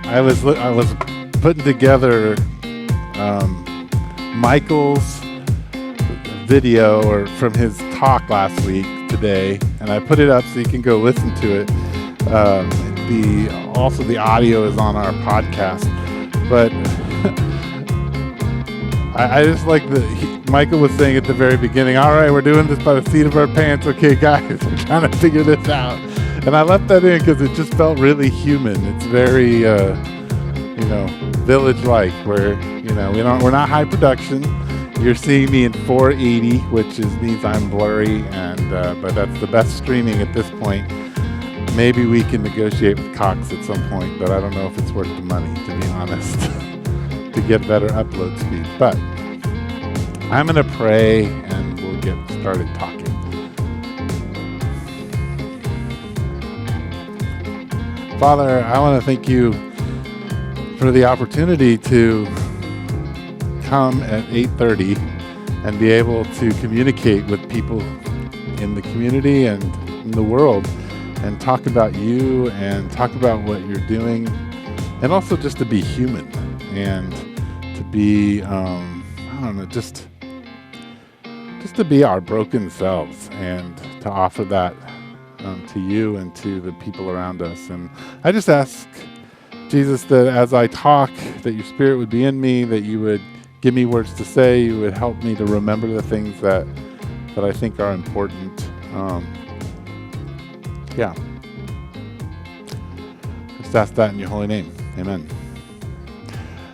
I was putting together Michael's video or from his talk last week today, and I put it up so you can go listen to it. Also the audio is on our podcast, but I just like Michael was saying at the very beginning, all right, we're doing this by the seat of our pants. Okay, guys, we're trying to figure this out. And I left that in because it just felt really human. It's very, village-like, where, we're not high production. You're seeing me in 480, which means I'm blurry, but that's the best streaming at this point. Maybe we can negotiate with Cox at some point, but I don't know if it's worth the money, to be honest, to get better upload speed. But I'm going to pray and we'll get started talking. Father, I want to thank you for the opportunity to come at 8:30 and be able to communicate with people in the community and in the world and talk about you and talk about what you're doing, and also just to be human and to be, just to be our broken selves and to offer that to you and to the people around us. And I just ask, Jesus, that as I talk, that your Spirit would be in me, that you would give me words to say, you would help me to remember the things that I think are important. Just ask that in your holy name. Amen.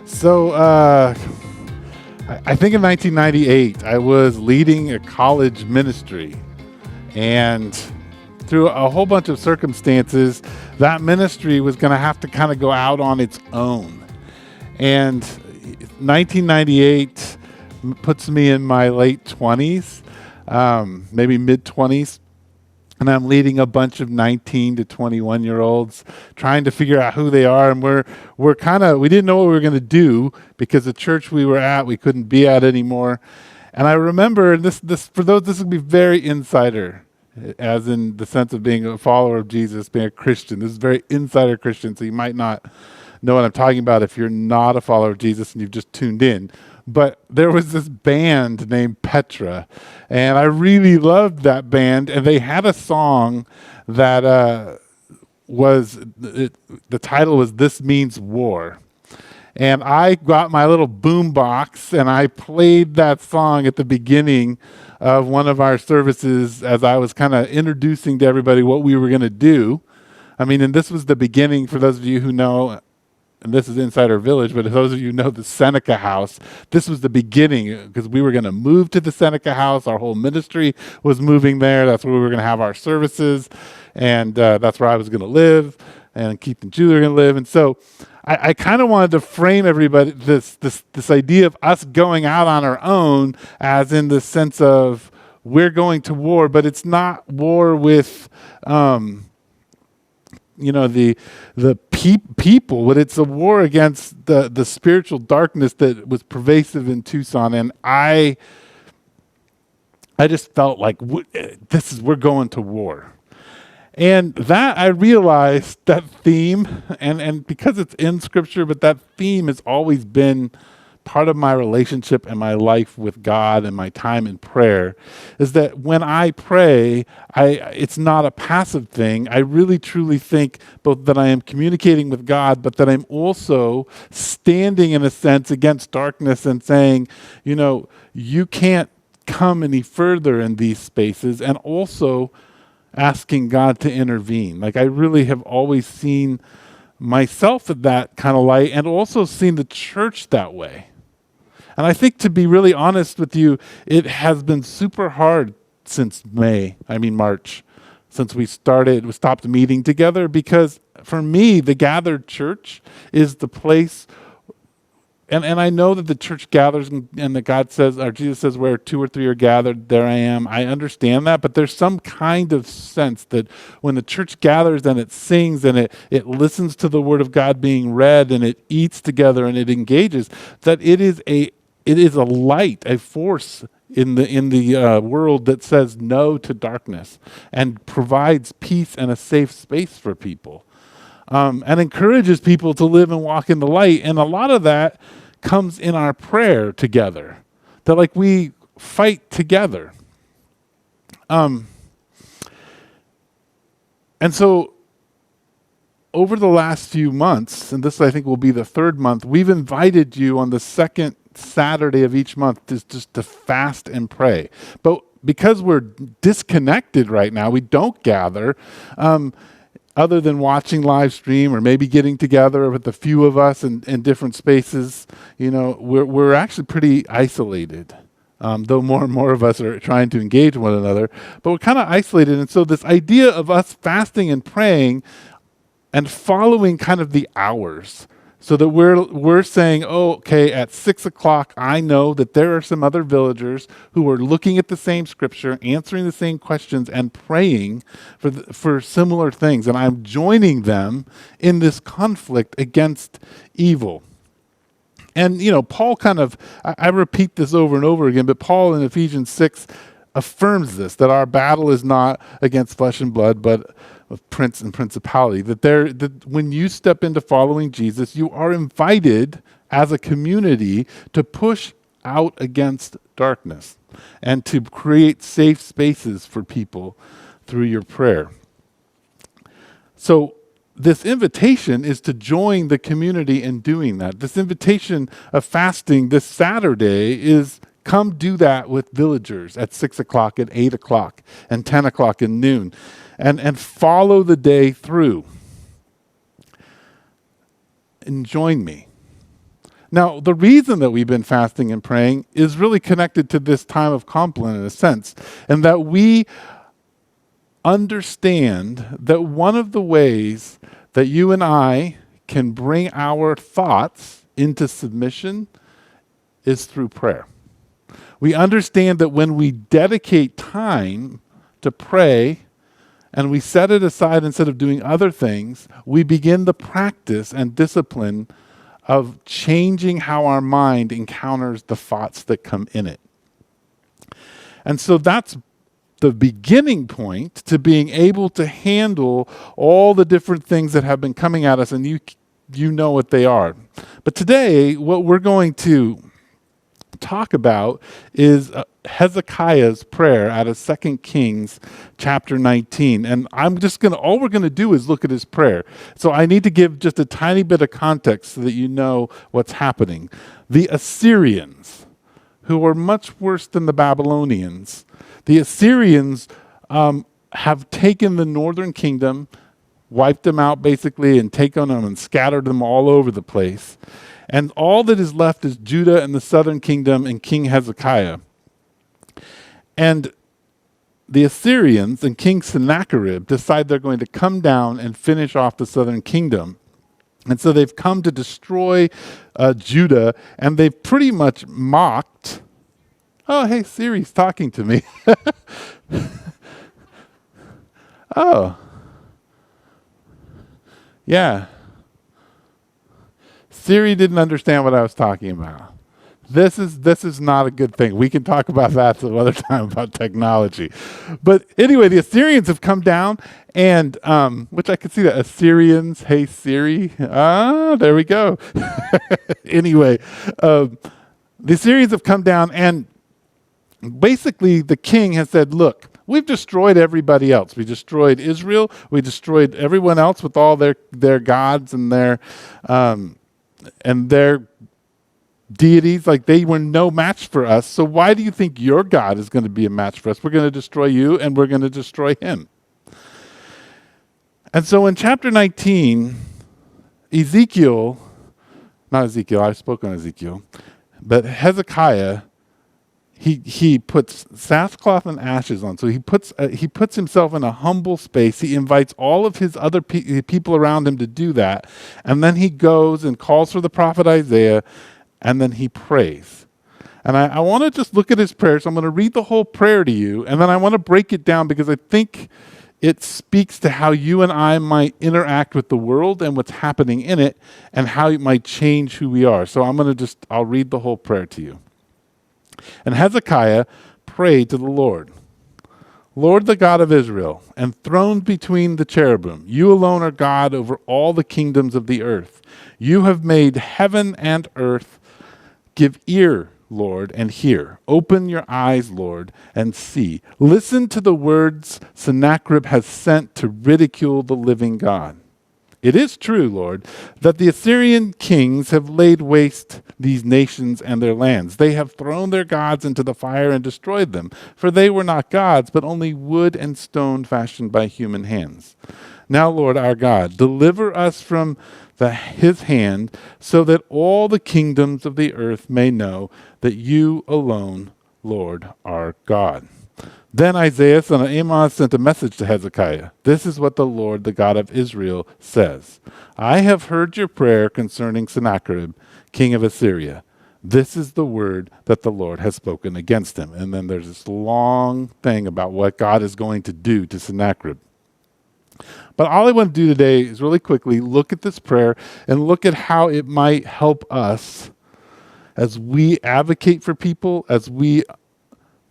So, I think in 1998, I was leading a college ministry, and through a whole bunch of circumstances, that ministry was going to have to kind of go out on its own. And 1998 puts me in my late 20s, maybe mid-20s, and I'm leading a bunch of 19 to 21-year-olds, trying to figure out who they are. And we didn't know what we were going to do because the church we were at, we couldn't be at anymore. And I remember this would be very insider, as in the sense of being a follower of Jesus, being a Christian. This is very insider Christian, so you might not know what I'm talking about if you're not a follower of Jesus and you've just tuned in. But there was this band named Petra, and I really loved that band, and they had a song that the title was "This Means War." And I got my little boom box and I played that song at the beginning of one of our services as I was kind of introducing to everybody what we were going to do. I mean, and this was the beginning, for those of you who know, and this is Insider Village, but those of you who know the Seneca House, this was the beginning because we were going to move to the Seneca House. Our whole ministry was moving there. That's where we were going to have our services, and that's where I was going to live, and Keith and Julie were going to live. And so I kind of wanted to frame everybody this idea of us going out on our own, as in the sense of we're going to war, but it's not war with the people, but it's a war against the spiritual darkness that was pervasive in Tucson. And I just felt like we're going to war. And that I realized that theme, and because it's in Scripture, but that theme has always been part of my relationship and my life with God and my time in prayer, is that when I pray, it's not a passive thing. I really truly think both that I am communicating with God, but that I'm also standing in a sense against darkness and saying, you can't come any further in these spaces, and also asking God to intervene. Like, I really have always seen myself in that kind of light, and also seen the church that way. And I think, to be really honest with you, it has been super hard since March, since we stopped meeting together, because for me, the gathered church is the place. And I know that the church gathers and that God says, or Jesus says, where 2 or 3 are gathered, there I am. I understand that, but there's some kind of sense that when the church gathers and it sings and it listens to the word of God being read and it eats together and it engages, that it is a light, a force in the world that says no to darkness and provides peace and a safe space for people. and encourages people to live and walk in the light. And a lot of that comes in our prayer together, that like we fight together. And so over the last few months, and this I think will be the third month, we've invited you on the second Saturday of each month just to fast and pray. But because we're disconnected right now, we don't gather, other than watching live stream or maybe getting together with a few of us in different spaces. We're actually pretty isolated. Though more and more of us are trying to engage one another, but we're kind of isolated. And so this idea of us fasting and praying and following kind of the hours, so that we're saying, oh, okay, at 6 o'clock, I know that there are some other villagers who are looking at the same scripture, answering the same questions, and praying for similar things. And I'm joining them in this conflict against evil. And, Paul I repeat this over and over again, but Paul in Ephesians 6 affirms this, that our battle is not against flesh and blood, but of prince and principality. That when you step into following Jesus, you are invited as a community to push out against darkness and to create safe spaces for people through your prayer. So this invitation is to join the community in doing that. This invitation of fasting this Saturday is come do that with villagers at 6 o'clock, at 8 o'clock, and 10 o'clock and noon, and follow the day through. And join me. Now, the reason that we've been fasting and praying is really connected to this time of Compline in a sense, and that we understand that one of the ways that you and I can bring our thoughts into submission is through prayer. We understand that when we dedicate time to pray and we set it aside instead of doing other things, we begin the practice and discipline of changing how our mind encounters the thoughts that come in it. And so that's the beginning point to being able to handle all the different things that have been coming at us, and you know what they are. But today, what we're going to talk about is Hezekiah's prayer out of 2 Kings chapter 19. And all we're going to do is look at his prayer. So I need to give just a tiny bit of context so that you know what's happening. The Assyrians, who are much worse than the Babylonians, the Assyrians have taken the northern kingdom, wiped them out basically, and taken them and scattered them all over the place. And all that is left is Judah and the southern kingdom and King Hezekiah. And the Assyrians and King Sennacherib decide they're going to come down and finish off the southern kingdom. And so they've come to destroy Judah, and they've pretty much mocked. Oh, hey, Siri's talking to me. Oh. Yeah. Siri didn't understand what I was talking about. This is not a good thing. We can talk about that some other time about technology. But anyway, the Assyrians have come down, and which I can see that Assyrians, hey Siri. There we go. Anyway, the Assyrians have come down, and basically the king has said, look, we've destroyed everybody else. We destroyed Israel. We destroyed everyone else with all their gods and their deities. Like, they were no match for us. So why do you think your God is going to be a match for us? We're going to destroy you, and we're going to destroy him. And so in chapter 19, I've spoken on Ezekiel, but Hezekiah, he puts sackcloth and ashes on. So he puts himself in a humble space. He invites all of his other people around him to do that. And then he goes and calls for the prophet Isaiah, and then he prays. And I want to just look at his prayer. So I'm going to read the whole prayer to you, and then I want to break it down because I think it speaks to how you and I might interact with the world and what's happening in it, and how it might change who we are. So I'll read the whole prayer to you. And Hezekiah prayed to the Lord, Lord, the God of Israel, enthroned between the cherubim, you alone are God over all the kingdoms of the earth. You have made heaven and earth. Give ear, Lord, and hear. Open your eyes, Lord, and see. Listen to the words Sennacherib has sent to ridicule the living God. It is true, Lord, that the Assyrian kings have laid waste these nations and their lands. They have thrown their gods into the fire and destroyed them, for they were not gods, but only wood and stone fashioned by human hands. Now, Lord our God, deliver us from his hand, so that all the kingdoms of the earth may know that you alone, Lord, are God. Then Isaiah son of Amoz sent a message to Hezekiah. This is what the Lord, the God of Israel, says. I have heard your prayer concerning Sennacherib, king of Assyria. This is the word that the Lord has spoken against him. And then there's this long thing about what God is going to do to Sennacherib. But all I want to do today is really quickly look at this prayer and look at how it might help us as we advocate for people, as we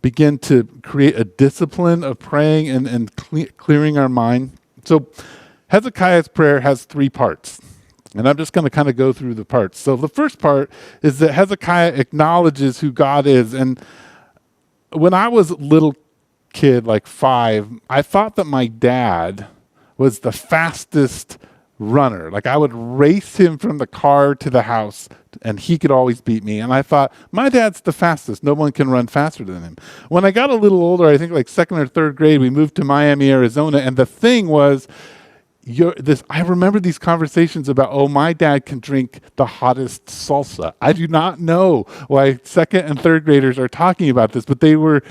begin to create a discipline of praying and clearing our mind. So Hezekiah's prayer has 3 parts, and I'm just going to kind of go through the parts. So the first part is that Hezekiah acknowledges who God is. And when I was a little kid, like 5, I thought that my dad was the fastest runner. Like I would race him from the car to the house and he could always beat me. And I thought, my dad's the fastest. No one can run faster than him. When I got a little older, I think like 2nd or 3rd grade, we moved to Miami, Arizona. And the thing was, I remember these conversations about, oh, my dad can drink the hottest salsa. I do not know why 2nd and 3rd graders are talking about this, but they were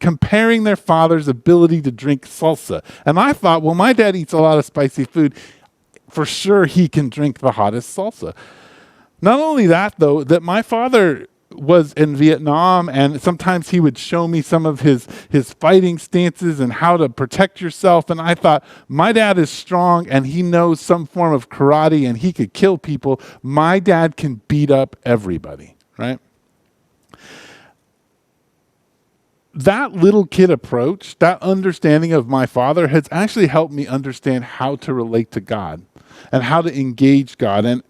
comparing their father's ability to drink salsa. And I thought, well, my dad eats a lot of spicy food. For sure he can drink the hottest salsa. Not only that, though, that my father was in Vietnam, and sometimes he would show me some of his fighting stances and how to protect yourself. And I thought, my dad is strong and he knows some form of karate and he could kill people. My dad can beat up everybody, right? That little kid approach, that understanding of my father has actually helped me understand how to relate to God and how to engage God. And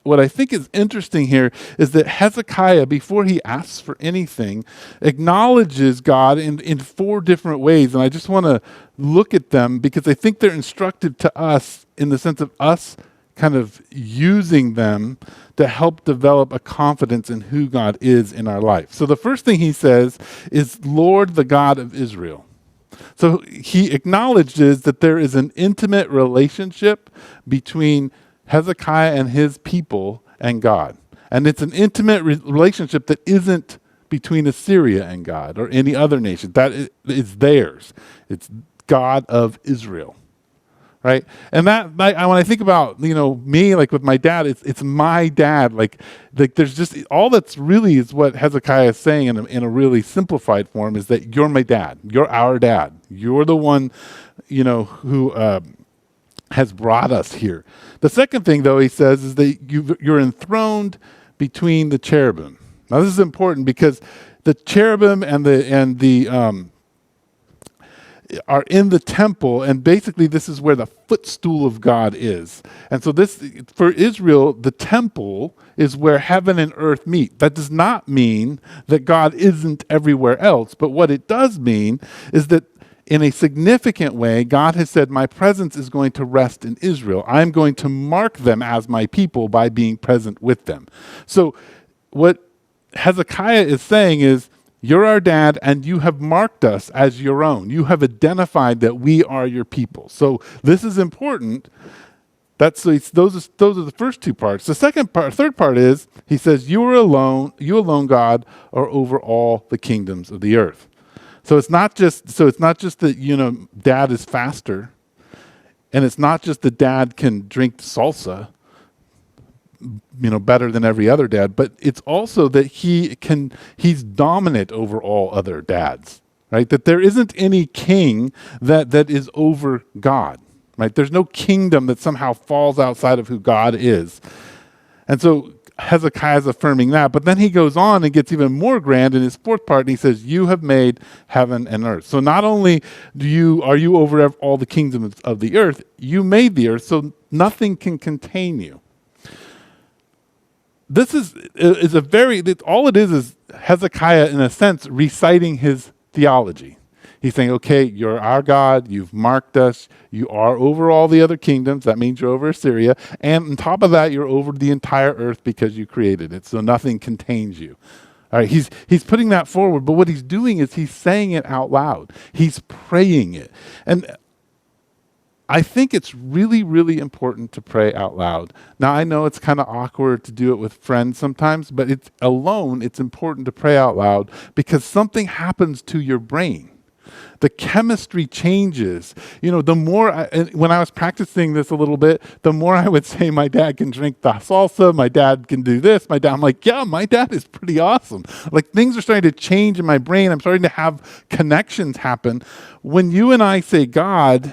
what I think is interesting here is that Hezekiah, before he asks for anything, acknowledges God in 4 different ways. And I just want to look at them because I think they're instructive to us in the sense of us kind of using them to help develop a confidence in who God is in our life. So the first thing he says is, Lord, the God of Israel. So he acknowledges that there is an intimate relationship between Hezekiah and his people and God. And it's an intimate relationship that isn't between Assyria and God or any other nation. That is theirs. It's God of Israel. Right? And that, when I think about, me, like with my dad, it's my dad. Like there's just, all that's really is what Hezekiah is saying in a really simplified form is that you're my dad. You're our dad. You're the one, who has brought us here. The second thing, though, he says is that you're enthroned between the cherubim. Now, this is important because the cherubim and the are in the temple, and basically this is where the footstool of God is. And so this, for Israel, the temple is where heaven and earth meet. That does not mean that God isn't everywhere else, but what it does mean is that in a significant way, God has said, my presence is going to rest in Israel. I'm going to mark them as my people by being present with them. So what Hezekiah is saying is, you're our dad, and you have marked us as your own. You have identified that we are your people. So this is important. Those are the first 2 parts. The third part is, he says, you alone, God, are over all the kingdoms of the earth. So it's not just that, dad is faster, and it's not just that dad can drink salsa, better than every other dad, but it's also that he's dominant over all other dads, right? That there isn't any king that is over God, right? There's no kingdom that somehow falls outside of who God is. And so Hezekiah's affirming that, but then he goes on and gets even more grand in his fourth part, and he says, "You have made heaven and earth." So not only are you over all the kingdoms of the earth, you made the earth, so nothing can contain you. This is a very, all it is Hezekiah, in a sense, reciting his theology. He's saying, okay, you're our God, you've marked us, you are over all the other kingdoms, that means you're over Assyria, and on top of that, you're over the entire earth because you created it, so nothing contains you. All right, he's putting that forward, but what he's doing is he's saying it out loud. He's praying it. And I think it's really, really important to pray out loud. Now, I know it's kind of awkward to do it with friends sometimes, but it's important to pray out loud because something happens to your brain. The chemistry changes. You know, the more, when I was practicing this a little bit, the more I would say my dad can drink the salsa, my dad can do this, I'm like, yeah, my dad is pretty awesome. Like things are starting to change in my brain. I'm starting to have connections happen. When you and I say God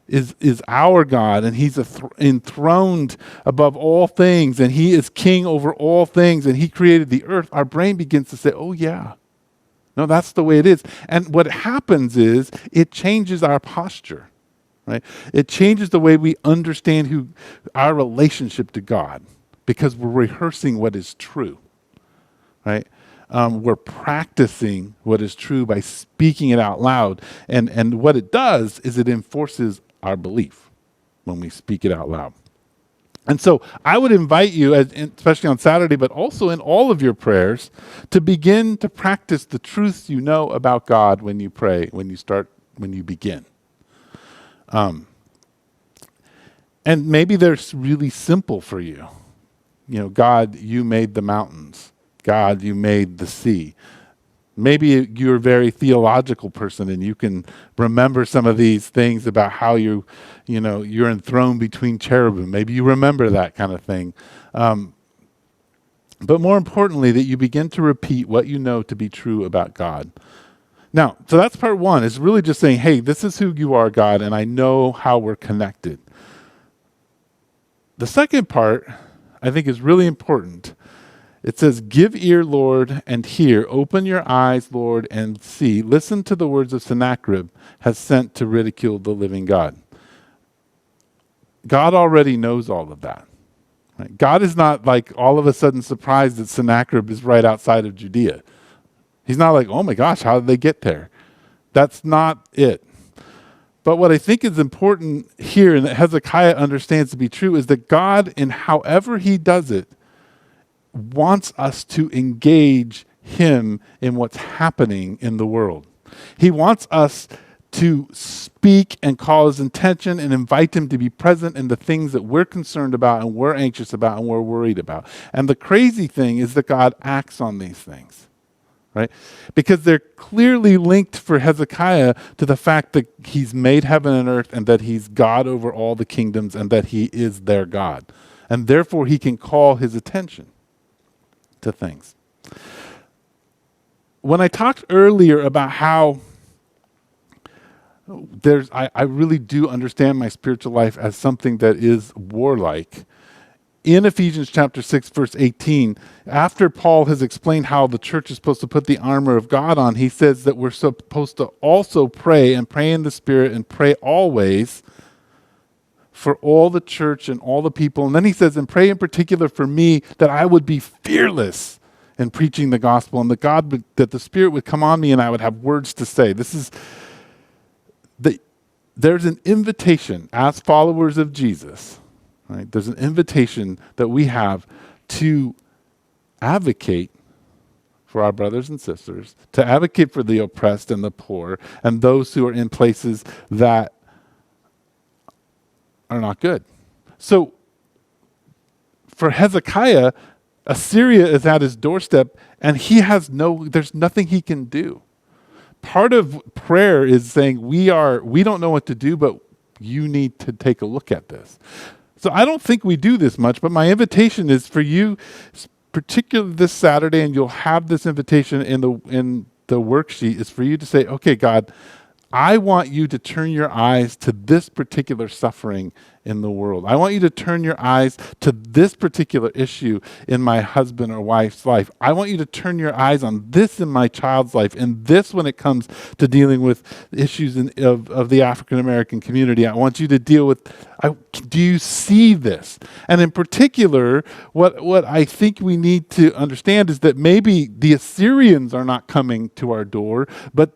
is our God, and he's enthroned above all things, and he is king over all things, and he created the earth, our brain begins to say, oh yeah, no, that's the way it is. And what happens is it changes our posture, right? It changes the way we understand our relationship to God, because we're rehearsing what is true, right? We're practicing what is true by speaking it out loud. And what it does is it enforces our belief when we speak it out loud. And so I would invite you, especially on Saturday, but also in all of your prayers, to begin to practice the truths you know about God when you pray, when you begin. And maybe they're really simple for you. You know, God, you made the mountains. God, you made the sea. Maybe you're a very theological person and you can remember some of these things about how you're enthroned between cherubim. Maybe you remember that kind of thing. But more importantly, that you begin to repeat what you know to be true about God. Now, so that's part one. It's really just saying, hey, this is who you are, God, and I know how we're connected. The second part, I think, is really important. It says, give ear, Lord, and hear. Open your eyes, Lord, and see. Listen to the words of Sennacherib has sent to ridicule the living God. God already knows all of that. Right? God is not like all of a sudden surprised that Sennacherib is right outside of Judea. He's not like, oh my gosh, how did they get there? That's not it. But what I think is important here and that Hezekiah understands to be true is that God, in however he does it, wants us to engage him in what's happening in the world. He wants us to speak and call his attention and invite him to be present in the things that we're concerned about and we're anxious about and we're worried about. And the crazy thing is that God acts on these things, right? Because they're clearly linked for Hezekiah to the fact that he's made heaven and earth and that he's God over all the kingdoms and that he is their God. And therefore he can call his attention to things. When I talked earlier about how I really do understand my spiritual life as something that is warlike, in Ephesians chapter 6, verse 18, after Paul has explained how the church is supposed to put the armor of God on, he says that we're supposed to also pray and pray in the Spirit and pray always for all the church and all the people. And then he says, and pray in particular for me that I would be fearless in preaching the gospel and that the Spirit would come on me and I would have words to say. There's an invitation as followers of Jesus, right? There's an invitation that we have to advocate for our brothers and sisters, to advocate for the oppressed and the poor and those who are in places that are not good. So for Hezekiah, Assyria is at his doorstep and there's nothing he can do. Part of prayer is saying we don't know what to do, but you need to take a look at this. So I don't think we do this much, but my invitation is for you, particularly this Saturday, and you'll have this invitation in the worksheet, is for you to say, okay, God, I want you to turn your eyes to this particular suffering in the world. I want you to turn your eyes to this particular issue in my husband or wife's life. I want you to turn your eyes on this in my child's life, and this when it comes to dealing with issues of the African American community. I want you to deal with, do you see this? And in particular, what I think we need to understand is that maybe the Assyrians are not coming to our door, but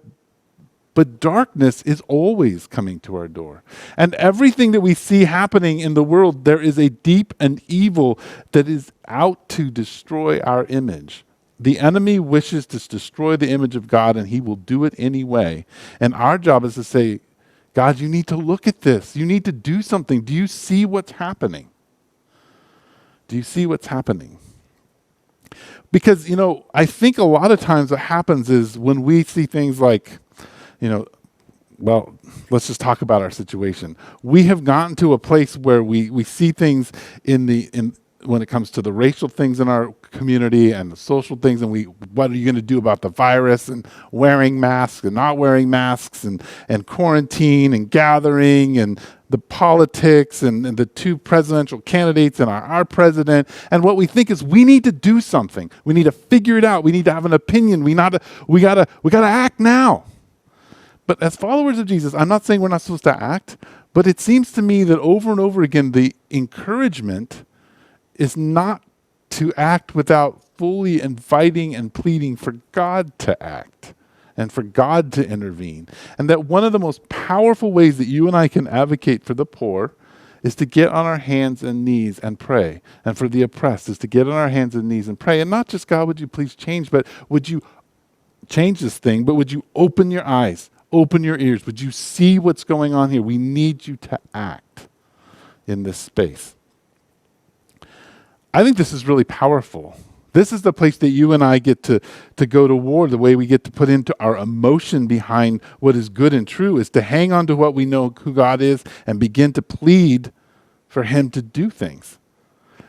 darkness is always coming to our door. And everything that we see happening in the world, there is a deep and evil that is out to destroy our image. The enemy wishes to destroy the image of God, and he will do it anyway. And our job is to say, God, you need to look at this. You need to do something. Do you see what's happening? Do you see what's happening? Because, I think a lot of times what happens is when we see things like, well, let's just talk about our situation. We have gotten to a place where we see things when it comes to the racial things in our community and the social things, and what are you going to do about the virus and wearing masks and not wearing masks and quarantine and gathering and the politics and the two presidential candidates and our president. And what we think is we need to do something. We need to figure it out. We need to have an opinion. We gotta act now. But as followers of Jesus, I'm not saying we're not supposed to act, but it seems to me that over and over again, the encouragement is not to act without fully inviting and pleading for God to act and for God to intervene. And that one of the most powerful ways that you and I can advocate for the poor is to get on our hands and knees and pray. And for the oppressed is to get on our hands and knees and pray. And not just, God, would you please change, but would you change this thing, but would you open your eyes? Open your ears. Would you see what's going on here? We need you to act in this space. I think this is really powerful. This is the place that you and I get to go to war, the way we get to put into our emotion behind what is good and true is to hang on to what we know who God is and begin to plead for him to do things.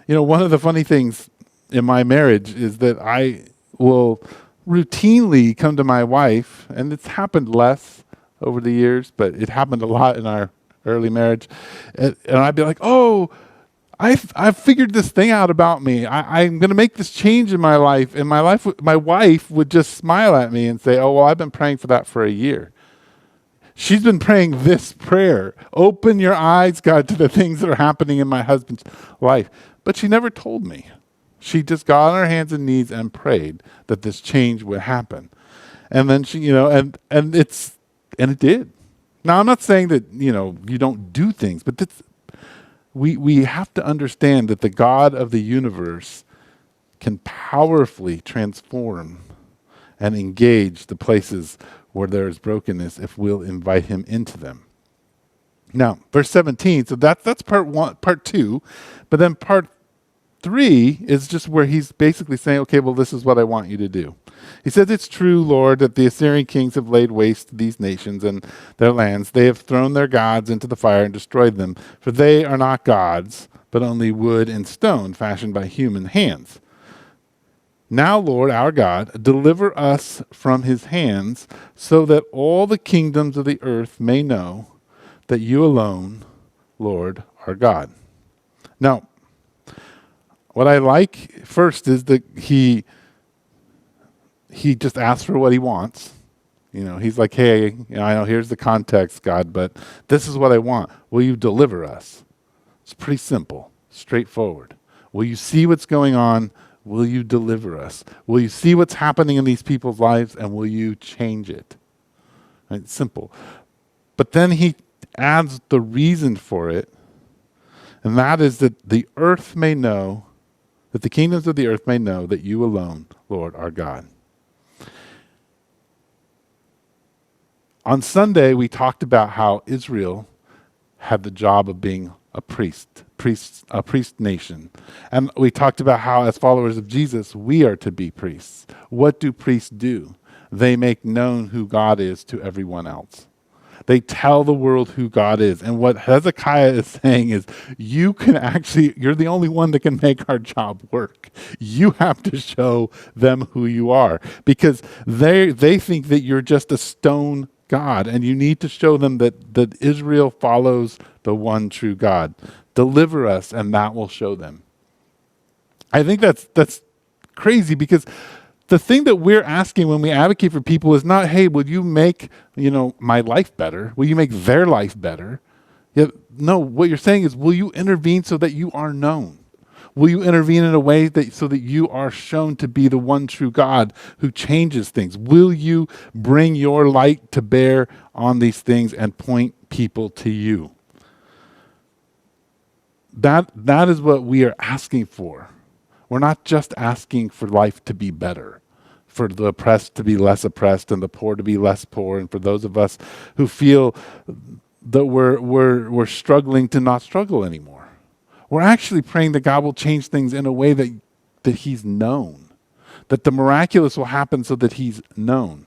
One of the funny things in my marriage is that I will routinely come to my wife, and it's happened less over the years, but it happened a lot in our early marriage. And I'd be like, oh, I've figured this thing out about me. I'm going to make this change in my life. And my wife would just smile at me and say, oh, well, I've been praying for that for a year. She's been praying this prayer. Open your eyes, God, to the things that are happening in my husband's life. But she never told me. She just got on her hands and knees and prayed that this change would happen. And then she, and it did. Now, I'm not saying that, you don't do things, but we have to understand that the God of the universe can powerfully transform and engage the places where there is brokenness if we'll invite him into them. Now, verse 17, so that's part 2, but then part 3 is just where he's basically saying, okay, well, this is what I want you to do. He says, it's true, Lord, that the Assyrian kings have laid waste these nations and their lands. They have thrown their gods into the fire and destroyed them, for they are not gods, but only wood and stone fashioned by human hands. Now, Lord, our God, deliver us from his hands so that all the kingdoms of the earth may know that you alone, Lord, are God. Now, what I like first is that he just asks for what he wants. He's like, hey, I know here's the context, God, but this is what I want. Will you deliver us? It's pretty simple, straightforward. Will you see what's going on? Will you deliver us? Will you see what's happening in these people's lives, and will you change it? Right? Simple. But then he adds the reason for it, and that is that the earth may know, that the kingdoms of the earth may know that you alone, Lord, are God. On Sunday, we talked about how Israel had the job of being a priest nation. And we talked about how, as followers of Jesus, we are to be priests. What do priests do? They make known who God is to everyone else. They tell the world who God is. And what Hezekiah is saying is, you're the only one that can make our job work. You have to show them who you are, because they think that you're just a stone God, and you need to show them that Israel follows the one true God. Deliver us, and that will show them. I think that's crazy, because the thing that we're asking when we advocate for people is not, hey, will you make, my life better? Will you make their life better? Yeah, no, what you're saying is, will you intervene so that you are known? Will you intervene in a way so that you are shown to be the one true God who changes things? Will you bring your light to bear on these things and point people to you? That is what we are asking for. We're not just asking for life to be better, for the oppressed to be less oppressed and the poor to be less poor, and for those of us who feel that we're struggling to not struggle anymore. We're actually praying that God will change things in a way that he's known, that the miraculous will happen so that he's known.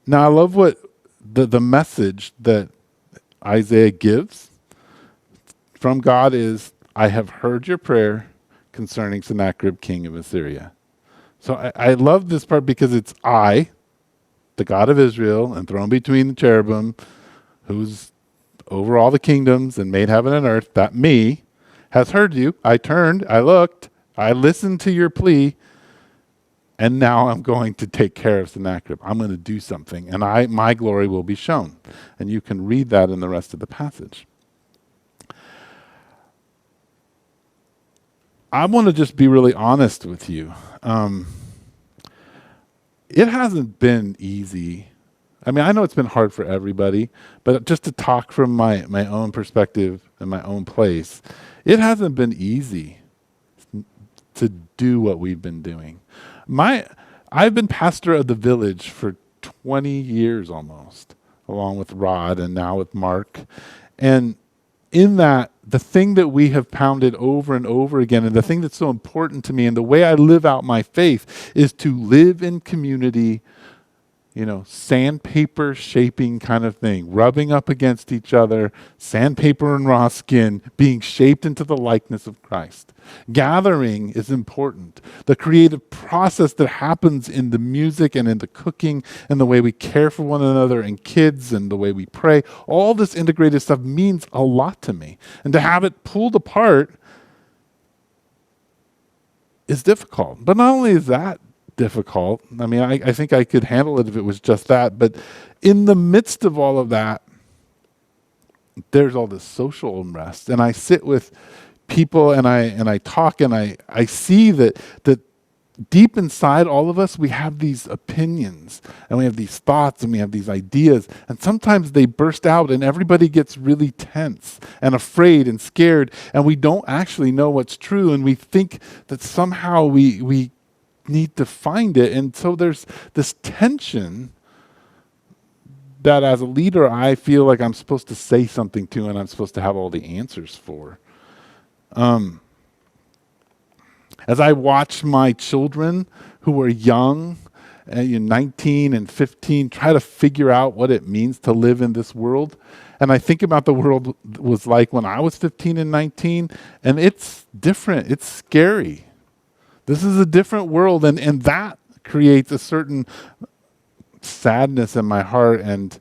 Now, I love what the message that Isaiah gives from God is, I have heard your prayer concerning Sennacherib, king of Assyria. So I love this part, because it's I, the God of Israel, enthroned between the cherubim, who's over all the kingdoms and made heaven and earth, that me, has heard you. I turned, I looked, I listened to your plea, and now I'm going to take care of Sennacherib. I'm going to do something, and my glory will be shown. And you can read that in the rest of the passage. I want to just be really honest with you. It hasn't been easy. I mean, I know it's been hard for everybody, but just to talk from my own perspective and my own place, it hasn't been easy to do what we've been doing. I've been pastor of the village for 20 years almost, along with Rod and now with Mark. And in that, the thing that we have pounded over and over again, and the thing that's so important to me, and the way I live out my faith, is to live in community, sandpaper shaping kind of thing, rubbing up against each other, sandpaper and raw skin, being shaped into the likeness of Christ. Gathering is important. The creative process that happens in the music and in the cooking and the way we care for one another and kids and the way we pray, all this integrated stuff means a lot to me. And to have it pulled apart is difficult. But not only is that difficult, I mean, I think I could handle it if it was just that, but in the midst of all of that, there's all this social unrest. And I sit with people and I talk, and I see that deep inside all of us, we have these opinions and we have these thoughts and we have these ideas, and sometimes they burst out and everybody gets really tense and afraid and scared, and we don't actually know what's true, and we think that somehow we need to find it. And so there's this tension that as a leader I feel like I'm supposed to say something to, and I'm supposed to have all the answers for. As I watch my children who are young, 19 and 15, try to figure out what it means to live in this world, and I think about the world was like when I was 15 and 19, and it's different. It's scary. This is a different world, and that creates a certain sadness in my heart. And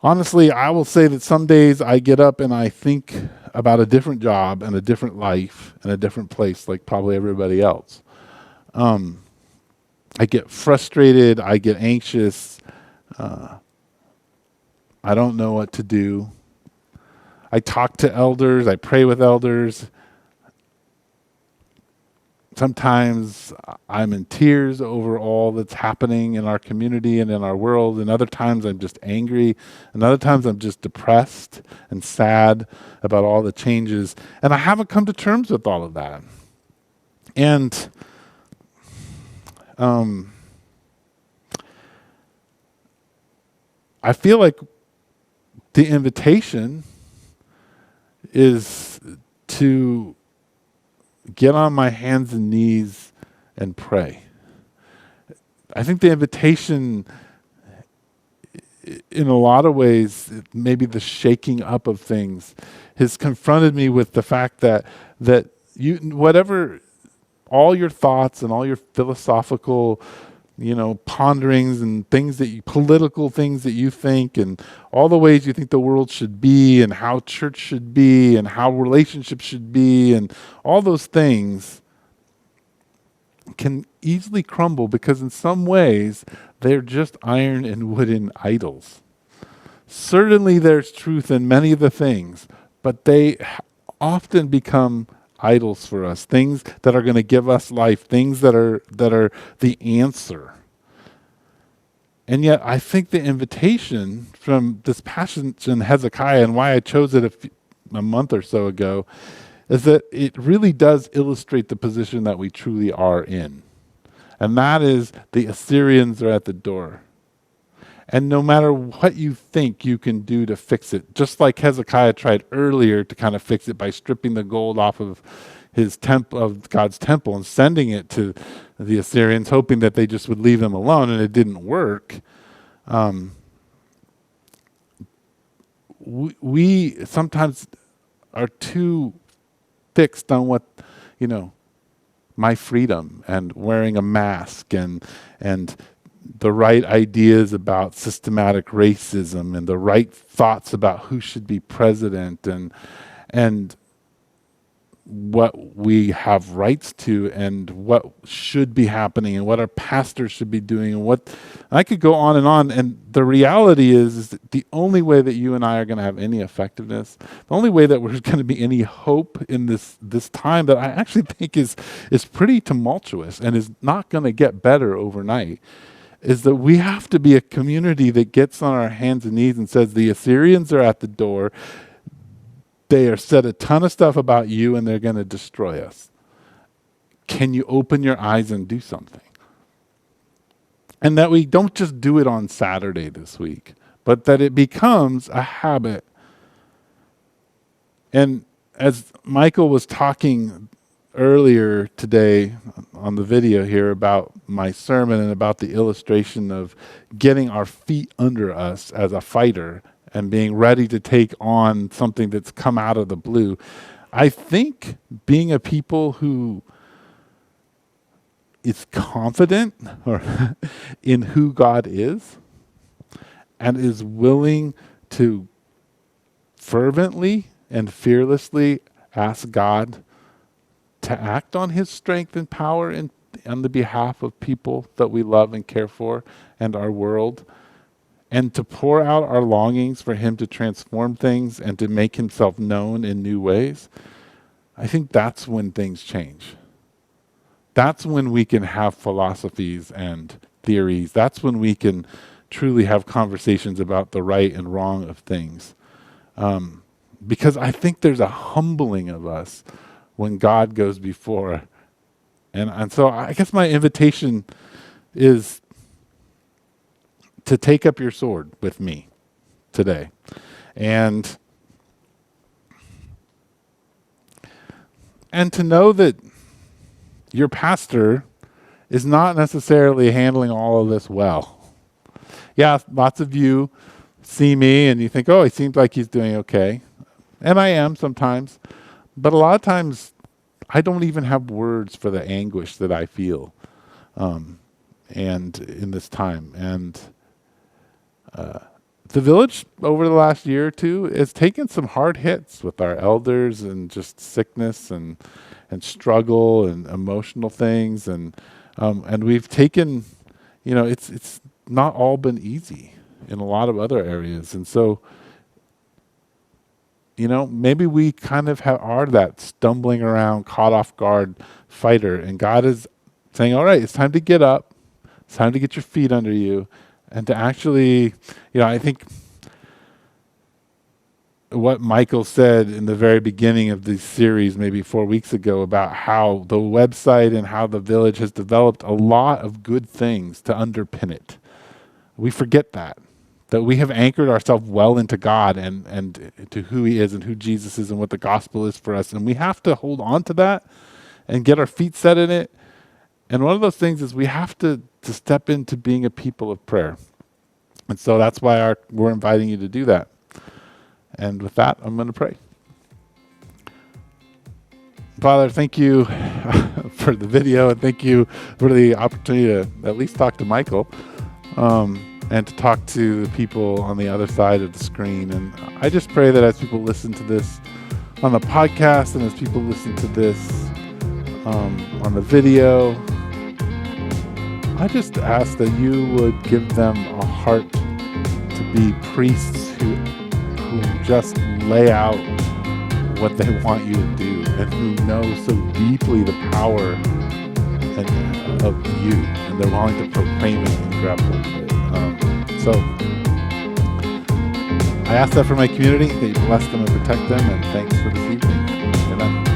honestly, I will say that some days I get up and I think about a different job and a different life and a different place, like probably everybody else. I get frustrated. I get anxious. I don't know what to do. I talk to elders. I pray with elders. Sometimes I'm in tears over all that's happening in our community and in our world, and other times I'm just angry, and other times I'm just depressed and sad about all the changes, and I haven't come to terms with all of that. And I feel like the invitation is to get on my hands and knees and pray. I think the invitation, in a lot of ways, maybe the shaking up of things, has confronted me with the fact that you, whatever, all your thoughts and all your philosophical ponderings and political things that you think, and all the ways you think the world should be, and how church should be, and how relationships should be, and all those things can easily crumble because in some ways they're just iron and wooden idols. Certainly there's truth in many of the things, but they often become idols for us, things that are going to give us life, things that are the answer. And yet I think the invitation from this passage in Hezekiah, and why I chose it a month or so ago, is that it really does illustrate the position that we truly are in. And that is, the Assyrians are at the door. And no matter what you think you can do to fix it, just like Hezekiah tried earlier to kind of fix it by stripping the gold off of his temple, of God's temple, and sending it to the Assyrians, hoping that they just would leave them alone, and it didn't work. We sometimes are too fixed on what, my freedom and wearing a mask and the right ideas about systematic racism and the right thoughts about who should be president and what we have rights to and what should be happening and what our pastors should be doing and what I could go on. And the reality is that the only way that you and I are going to have any effectiveness, the only way that there's going to be any hope in this time that I actually think is pretty tumultuous and is not going to get better overnight, is that we have to be a community that gets on our hands and knees and says, the Assyrians are at the door. They are said a ton of stuff about you and they're going to destroy us. Can you open your eyes and do something? And that we don't just do it on Saturday this week, but that it becomes a habit. And as Michael was talking earlier today on the video here about my sermon and about the illustration of getting our feet under us as a fighter and being ready to take on something that's come out of the blue, I think being a people who is confident in who God is and is willing to fervently and fearlessly ask God to act on his strength and power on the behalf of people that we love and care for and our world, and to pour out our longings for him to transform things and to make himself known in new ways, I think that's when things change. That's when we can have philosophies and theories. That's when we can truly have conversations about the right and wrong of things. Because I think there's a humbling of us when God goes before. And so I guess my invitation is to take up your sword with me today. And to know that your pastor is not necessarily handling all of this well. Yeah, lots of you see me and you think, oh, he seems like he's doing okay. And I am sometimes. But a lot of times, I don't even have words for the anguish that I feel and in this time. And the village over the last year or two has taken some hard hits with our elders and just sickness and struggle and emotional things. And we've taken, it's not all been easy in a lot of other areas. And so, maybe we kind of are that stumbling around, caught off guard fighter. And God is saying, all right, it's time to get up. It's time to get your feet under you. And to actually, I think what Michael said in the very beginning of this series, maybe 4 weeks ago, about how the website and how the village has developed a lot of good things to underpin it. We forget that we have anchored ourselves well into God and to who he is and who Jesus is and what the gospel is for us. And we have to hold on to that and get our feet set in it. And one of those things is we have to step into being a people of prayer. And so that's why we're inviting you to do that. And with that, I'm going to pray. Father, thank you for the video, and thank you for the opportunity to at least talk to Michael, and to talk to the people on the other side of the screen. And I just pray that as people listen to this on the podcast, and as people listen to this on the video, I just ask that you would give them a heart to be priests who just lay out what they want you to do, and who know so deeply the power of you, and they're willing to proclaim it and grab hold of it. So I ask that for my community, that you bless them and protect them, and thanks for this evening. Amen.